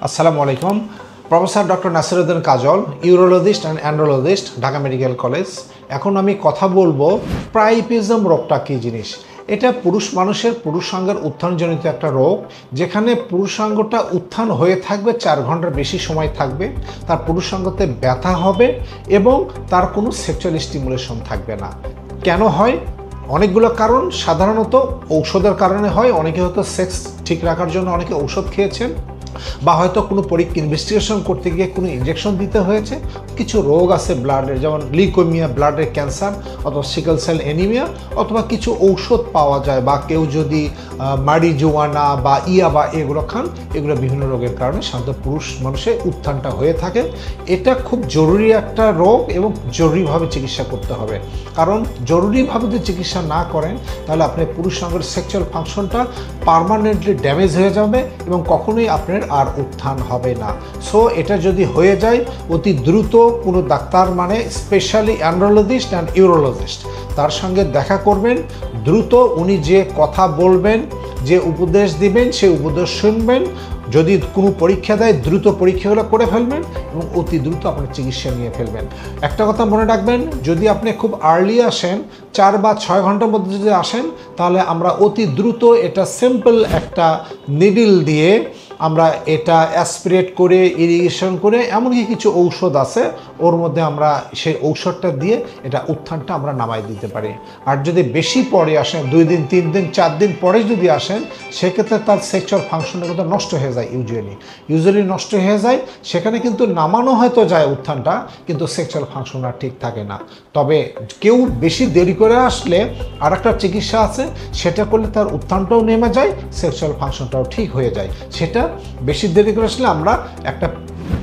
আসসালামু আলাইকুম। Professor doctor Nasiruddin Kajal, urologist and andrologist, Dhaka medical college. এখন আমি কথা বলবো প্রাইপিজম রোগটা কী জিনিস। এটা পুরুষ মানুষের পুরুষাঙ্গের উত্থানজনিত একটা রোগ, যেখানে পুরুষাঙ্গটা উত্থান হয়ে থাকবে 4 ঘন্টার বেশি সময় থাকবে, তার পুরুষাঙ্গতে ব্যথা হবে এবং তার কোনো সেক্সুয়াল স্টিমুলেশন থাকবে না। কেন হয়? অনেকগুলো কারণ। সাধারণত ঔষধের কারণে হয়। অনেকে হয়তো সেক্স ঠিক রাখার জন্য অনেকে ঔষধ খেয়েছেন, বা হয়তো কোনো পরীক্ষা ইনভেস্টিগেশন করতে গিয়ে কোনো ইনজেকশন দিতে হয়েছে। কিছু রোগ আছে ব্লাডের, যেমন লিউকেমিয়া, ব্লাডের ক্যান্সার, অথবা সিকল সেল অ্যানিমিয়া, অথবা কিছু ঔষধ পাওয়া যায়, বা কেউ যদি মারিজুয়ানা বা ইয়াবা এগুলো খান, এগুলো বিভিন্ন রোগের কারণে সাধারণত পুরুষ মানুষের উত্থানটা হয়ে থাকে। এটা খুব জরুরি একটা রোগ এবং জরুরিভাবে চিকিৎসা করতে হবে। কারণ জরুরিভাবে যদি চিকিৎসা না করেন, তাহলে আপনার পুরুষাঙ্গের সেক্সুয়াল ফাংশনটা পার্মানেন্টলি ড্যামেজ হয়ে যাবে এবং কখনোই আপনার আর উত্থান হবে না। সো এটা যদি হয়ে যায়, অতি দ্রুত কোনো ডাক্তার, মানে স্পেশালি অ্যান্ড্রোলজিস্ট অ্যান্ড ইউরোলজিস্ট, তার সঙ্গে দেখা করবেন। দ্রুত উনি যে কথা বলবেন, যে উপদেশ দিবেন, সেই উপদেশ শুনবেন। যদি কোনো পরীক্ষা দেয়, দ্রুত পরীক্ষাগুলো করে ফেলবেন এবং অতি দ্রুত আপনার চিকিৎসা নিয়ে ফেলবেন। একটা কথা মনে রাখবেন, যদি আপনি খুব আর্লি আসেন, 4 বা 6 ঘন্টার মধ্যে যদি আসেন, তাহলে আমরা অতি দ্রুত এটা সিম্পল একটা নিডল দিয়ে আমরা এটা অ্যাসপিরেট করে, ইরিগেশন করে, এমনকি কিছু ঔষধ আছে ওর মধ্যে, আমরা সেই ঔষধটা দিয়ে এটা উত্থানটা আমরা নামাই দিতে পারি। আর যদি বেশি পরে আসেন, 2 দিন, 3 দিন, 4 দিন পরে যদি আসেন, সেক্ষেত্রে তার সেক্সুয়াল ফাংশনটা কিন্তু নষ্ট হয়ে যায়। ইউজুয়ালি নষ্ট হয়ে যায়। সেখানে কিন্তু নামানো হয়তো যায় উত্থানটা, কিন্তু সেক্সুয়াল ফাংশন আর ঠিক থাকে না। তবে কেউ বেশি দেরি করে আসলে আর একটা চিকিৎসা আছে, সেটা করলে তার উত্থানটাও নেমে যায়, সেক্সুয়াল ফাংশনটাও ঠিক হয়ে যায়। সেটা বেশি দেরি করে আসলে আমরা একটা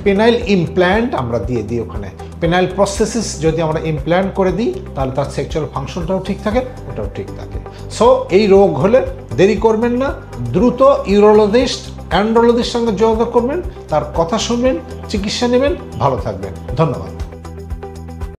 পেনাইল ইমপ্ল্যান্ট আমরা দিয়ে দিই। ওখানে পেনাইল প্রসেসিস যদি আমরা ইমপ্ল্যান্ট করে দিই, তাহলে তার সেক্সুয়াল ফাংশনটাও ঠিক থাকে, ওটাও ঠিক থাকে। সো এই রোগ হলে দেরি করবেন না, দ্রুত ইউরোলজিস্ট, অ্যান্ড্রোলজিস্টের সঙ্গে যোগাযোগ করবেন, তার কথা শুনবেন, চিকিৎসা নেবেন, ভালো থাকবেন। ধন্যবাদ।